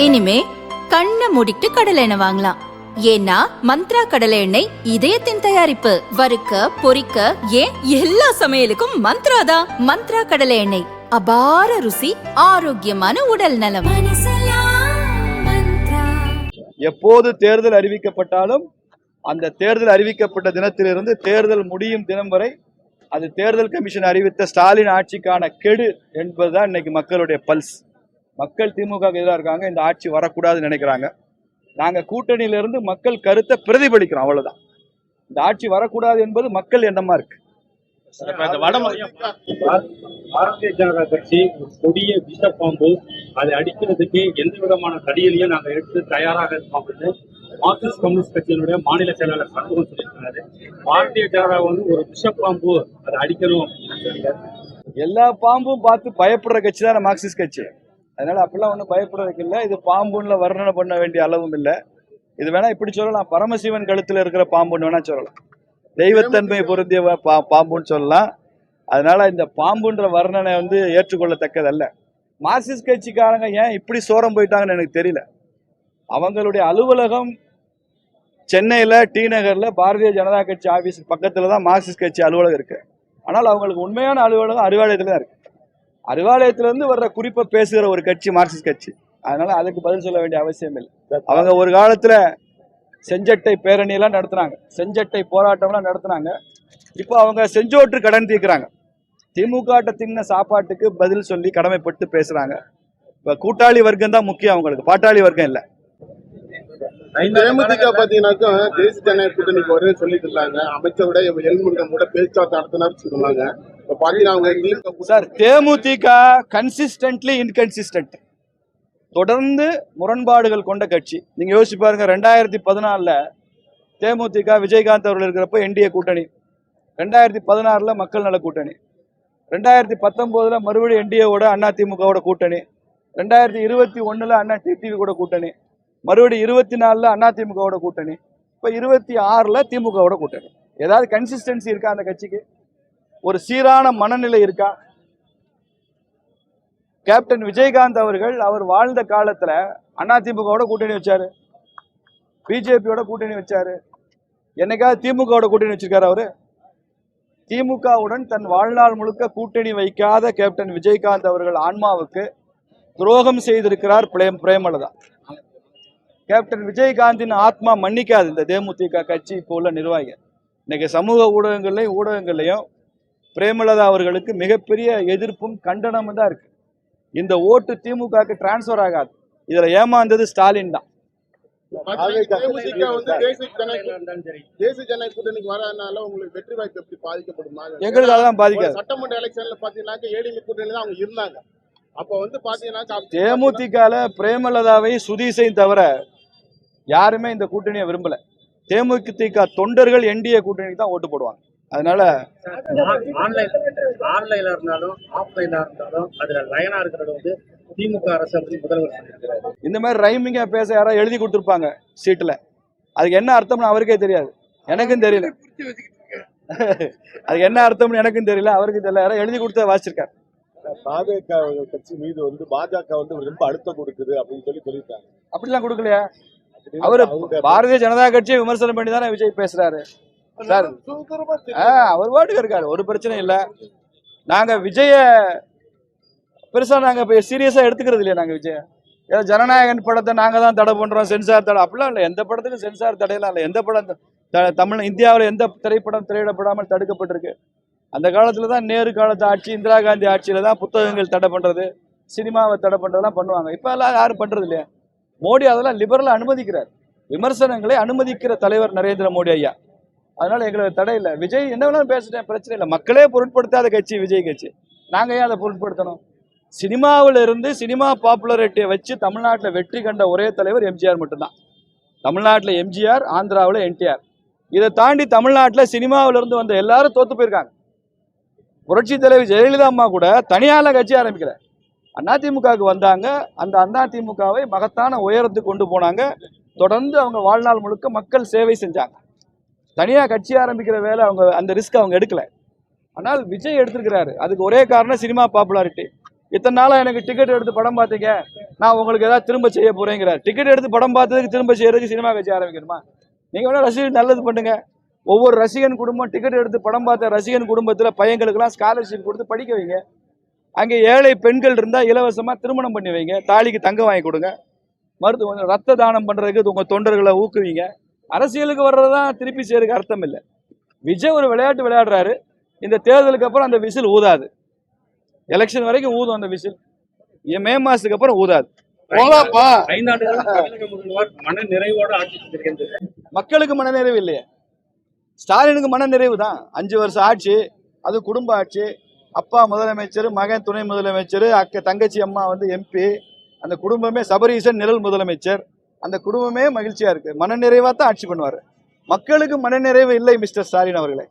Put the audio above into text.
இனிமே கண்ணை மூடிட்டு கடலை எண்ணெய் வாங்கலாம். ஏன்னா மந்த்ரா கடலை எண்ணெய் இதயத்தின் தயாரிப்பு. வறுக்க பொரிக்க ஏன் எல்லா சமையலுக்கும் மந்த்ரா தான். மந்த்ரா கடலை எண்ணெய், அபார ருசி, ஆரோக்கியமான உடல் நலம். எப்போது தேர்தல் அறிவிக்கப்பட்டாலும் அந்த தேர்தல் அறிவிக்கப்பட்ட தினத்திலிருந்து தேர்தல் முடியும் தினம் வரை அது தேர்தல் கமிஷன் அறிவித்த ஸ்டாலின் ஆட்சிக்கான கெடு என்பதுதான் இன்னைக்கு மக்களுடைய பல்ஸ். மக்கள் திமுக எதிராக இருக்காங்க, இந்த ஆட்சி வரக்கூடாதுன்னு நினைக்கிறாங்க. நாங்கள் கூட்டணியிலிருந்து மக்கள் கருத்தை பிரதிபலிக்கிறோம், அவ்வளவுதான். இந்த ஆட்சி வரக்கூடாது என்பது மக்கள் எண்ணமா இருக்கு. பாரதிய ஜனதா கட்சி கொடிய விஷ பாம்பு, அதை அடிக்கிறதுக்கு எந்த விதமான தடியலையும் நாங்கள் எடுத்து தயாராக இருக்கோம் அப்படின்னு மார்க்சிஸ்ட் கம்யூனிஸ்ட் கட்சியினுடைய மாநில செயலாளர் சண்முகம் சொல்லியிருக்காரு. பாரதிய ஜனதா ஒரு விஷ பாம்பு, அதை அடிக்கணும். எல்லா பாம்பும் பார்த்து பயப்படுற கட்சி தான் மார்க்சிஸ்ட் கட்சி. அதனால அப்படிலாம் ஒன்றும் பயப்படுறதுக்கு இல்லை. இது பாம்புன்னு வர்ணனை பண்ண வேண்டிய அளவும் இல்லை. இது வேணா இப்படி சொல்லலாம், பரமசிவன் கழுத்துல இருக்கிற பாம்புன்னு வேணா சொல்லலாம், தெய்வத்தன்மை பொருந்திய பாம்புன்னு சொல்லலாம். அதனால இந்த பாம்புன்ற வர்ணனை ஏற்றுக்கொள்ளத்தக்கதல்ல. மார்க்சிஸ்ட் கட்சிக்காரங்க ஏன் இப்படி சோரம் போயிட்டாங்கன்னு எனக்கு தெரியல. அவங்களுடைய அலுவலகம் சென்னையில் டி நகர்ல பாரதிய ஜனதா கட்சி ஆபீஸ் பக்கத்துல தான் மார்க்சிஸ்ட் கட்சி அலுவலகம் இருக்கு. ஆனால் அவங்களுக்கு உண்மையான அலுவலகம் அறிவாலயத்துல தான் இருக்கு. அறிவாலயத்திலிருந்து வர்ற குறிப்பை பேசுகிற ஒரு கட்சி மார்க்சிஸ்ட் கட்சி. அதனால அதுக்கு பதில் சொல்ல வேண்டிய அவசியம் இல்லை. அவங்க ஒரு காலத்துல செஞ்சட்டை பேரணியெல்லாம் நடத்துனாங்க, செஞ்சட்டை போராட்டம்லாம் நடத்துனாங்க. இப்போ அவங்க செஞ்சோற்று கடன் தீர்க்கிறாங்க. திமுக தின்ன சாப்பாட்டுக்கு பதில் சொல்லி கடமைப்பட்டு பேசுறாங்க. இப்போ கூட்டாளி வர்க்கம் தான் முக்கியம் அவங்களுக்கு, பாட்டாளி வர்க்கம் இல்லை. தேமுதிக பாத்தீங்கன்னாக்கா தேசிய ஜனநாயக கூட்டணிக்கு வரும்னு சொல்லிட்டு இருந்தாங்க. அமைச்சரோட எல்முருகன் கூட பேச்சுவார்த்தை நடத்தினார் சொன்னாங்க. சார், தேமுதிக கன்சிஸ்டன்ட்லி இன்கன்சிஸ்டன்ட், தொடர்ந்து முரண்பாடுகள் கொண்ட கட்சி. நீங்க யோசிச்சு பாருங்க, 2014 தேமுதிக விஜயகாந்த் அவர்கள் இருக்கிறப்ப என்டிஏ கூட்டணி, 2016 மக்கள் நல கூட்டணி, 2019 மறுபடியும் என்டிஏவோட அதிமுகவோட கூட்டணி, 2021 அண்ணா டிடிவி கூட கூட்டணி, மறுபடியும் 24 அதிமுகவோட கூட்டணி, இப்ப 26 திமுகவோட கூட்டணி. ஏதாவது கன்சிஸ்டன்சி இருக்கா அந்த கட்சிக்கு? ஒரு சீரான மனநிலை இருக்கா? கேப்டன் விஜயகாந்த் அவர்கள் அவர் வாழ்ந்த காலத்துல அதிமுகவோட கூட்டணி வச்சாரு, பிஜேபியோட கூட்டணி வச்சாரு. என்னைக்காவது திமுகவோட கூட்டணி வச்சிருக்காரு அவரு? திமுகவுடன் தன் வாழ்நாள் முழுக்க கூட்டணி வைக்காத கேப்டன் விஜயகாந்த் அவர்கள் ஆன்மாவுக்கு துரோகம் செய்திருக்கிறார் பிரேமலதா. கேப்டன் விஜயகாந்தின் ஆத்மா மன்னிக்காது இந்த தேமுதிக கட்சி இப்போ உள்ள நிர்வாகிகள். இன்னைக்கு சமூக ஊடகங்கள்லையும் பிரேமலதா அவர்களுக்கு மிகப்பெரிய எதிர்ப்பும் கண்டனமும் தான் இருக்கு. இந்த ஓட்டு திமுகவுக்கு டிரான்ஸ்பர் ஆகாது. இதுல ஏமாந்தது ஸ்டாலின் தான். தேசிய ஜனநாயக கூட்டணிக்கு வரதுனால உங்களுக்கு வெற்றி வாய்ப்பு எப்படி பாதிக்கப்படுமா? எங்களுக்கு அதெல்லாம் பாதிக்காது. சட்டமன்ற எலெக்ஷன்ல பாத்தீங்கன்னா ஏடிஎம்கே கூட்டணியில தான் அவங்க இருந்தாங்க. அப்ப பாத்தீங்கன்னா தேமுதிகல பிரேமலதாவை சுதீஷையும் தவிர யாருமே இந்த கூட்டணியை விரும்பல. தேமுதிக தொண்டர்கள் என்டிஏ கூட்டணிக்கு தான் ஓட்டு போடுவாங்க. அதனால ஆன்லைன்ல இருந்தாலும் ஆஃப்லைன்ல இருந்தாலும் அதுல லைனா இருக்கிறது திமுக அரசு முதல்வர் சொல்லியிருக்கிறாரு. இந்த மாதிரி ரைமிங்கா பேச யாராவது எழுதி கொடுத்துருப்பாங்க சீட்டுல. அதுக்கு என்ன அர்த்தம்னு அவருக்கே தெரியாது, எனக்கும் தெரியல. அதுக்கு என்ன அர்த்தம்னு எனக்கும் தெரியல, அவருக்கும் தெரியல. யாராவது எழுதி கொடுத்த வாசிச்சிருக்காரு. பாஜக கட்சி மீது பாஜக ரொம்ப அழுத்தம் கொடுக்குது அப்படின்னு சொல்லியிருக்காங்க. அப்படிலாம் கொடுக்கலையா? அவரு பாரதிய ஜனதா கட்சியை விமர்சனம் பண்ணி தானே விஜய் பேசுறாரு சார். அவர் பாட்டுக்கு இருக்காரு, ஒரு பிரச்சனை இல்லை. நாங்க விஜய பெருசா நாங்க சீரியஸா எடுத்துக்கிறது இல்லையா? நாங்க விஜய ஏதோ ஜனநாயகன் படத்தை நாங்க தான் தடை பண்றோம், சென்சார் தடை அப்படிலாம் இல்லை. எந்த படத்துக்கும் சென்சார் தடையெல்லாம் இல்லை. எந்த படம் இந்தியாவில் எந்த திரைப்படம் திரையிடப்படாமல் தடுக்கப்பட்டிருக்கு? அந்த காலத்துல தான் நேரு காலத்து ஆட்சி, இந்திரா காந்தி ஆட்சியில தான் புத்தகங்கள் தடை பண்றது, சினிமாவை தடை பண்றதெல்லாம் பண்ணுவாங்க. இப்ப எல்லாம் யாரும் பண்றது இல்லையா? மோடி அதெல்லாம் லிபரலா அனுமதிக்கிறார். விமர்சனங்களை அனுமதிக்கிற தலைவர் நரேந்திர மோடி ஐயா. அதனால எங்களுக்கு தடை இல்லை. விஜய் என்ன வேணாலும் பேசிட்டேன், பிரச்சனை இல்லை. மக்களே பொருட்படுத்தாத கட்சி விஜய் கட்சி, நாங்க ஏன் அதை பொருட்படுத்தணும்? சினிமாவில இருந்து சினிமா பாப்புலரிட்டியை வச்சு தமிழ்நாட்டில் வெற்றி கண்ட ஒரே தலைவர் எம்ஜிஆர் மட்டும்தான். தமிழ்நாட்டில் எம்ஜிஆர், ஆந்திராவில் என்டிஆர். இதை தாண்டி தமிழ்நாட்டில் சினிமாவில இருந்து வந்த எல்லாரும் தோத்து போயிருக்காங்க. புரட்சி தலைவி ஜெயலலிதா அம்மா கூட தனியால கட்சி ஆரம்பிக்கல, அதிமுகவுக்கு வந்தாங்க. அந்த அதிமுகவை மகத்தான உயரத்துக்கு கொண்டு போனாங்க. தொடர்ந்து அவங்க வாழ்நாள் முழுக்க மக்கள் சேவை செஞ்சாங்க. தனியாக கட்சி ஆரம்பிக்கிற வேலை அவங்க அந்த ரிஸ்க் அவங்க எடுக்கல. ஆனால் விஜய் எடுத்திருக்கிறாரு. அதுக்கு ஒரே காரணம் சினிமா பாப்புலாரிட்டி. இத்தனை நாளாக எனக்கு டிக்கெட் எடுத்து படம் பார்த்தீங்க, நான் உங்களுக்கு ஏதாவது திரும்ப செய்ய போறேங்கிறார். டிக்கெட் எடுத்து படம் பார்த்ததுக்கு திரும்ப செய்யறதுக்கு சினிமா கட்சி ஆரம்பிக்கணுமா? நீங்க வேணா ரசிகர் நல்லது பண்ணுங்க. ஒவ்வொரு ரசிகன் குடும்பம் டிக்கெட் எடுத்து படம் பார்த்த ரசிகன் குடும்பத்துல பையங்களுக்கெல்லாம் ஸ்காலர்ஷிப் கொடுத்து படிக்க வைங்க. அங்கே ஏழை பெண்கள் இருந்தா இலவசமா திருமணம் பண்ணி வைங்க. தாலிக்கு தங்கம் வாங்கி கொடுங்க. மருத்துவ ரத்த தானம் பண்றதுக்கு உங்க தொண்டர்களை ஊக்குவிங்க. அரசியலுக்கு வர்றதுதான் திருப்பி செய்யறதுக்கு அர்த்தம் இல்லை. விஜய் ஒரு விளையாட்டு விளையாடுறாரு. இந்த தேர்தலுக்கு அப்புறம் அந்த விசில் ஊதாது. எலெக்ஷன் வரைக்கும் ஊதும் அந்த விசில். மே மாசத்துக்கு அப்புறம் ஊதாது. 5 ஆண்டுகள் தமிழக முதல்வர் மன நிறைவோடு ஆட்சி செஞ்சிருக்கின்றது. மக்களுக்கு மனநிறைவு இல்லையே. ஸ்டாலினுக்கு மனநிறைவு தான். 5 வருஷம் ஆட்சி, அது குடும்ப ஆட்சி. அப்பா முதலமைச்சர், மகன் துணை முதலமைச்சர், தங்கச்சி அம்மா MP. அந்த குடும்பமே சபரீசன் நிழல் முதலமைச்சர். அந்த குடும்பமே மகிழ்ச்சியா இருக்கு. மனநிறைவா தான் ஆட்சி பண்ணுவாரு. மக்களுக்கு மனநிறைவு இல்லை மிஸ்டர் ஸ்டாலின் அவர்களே.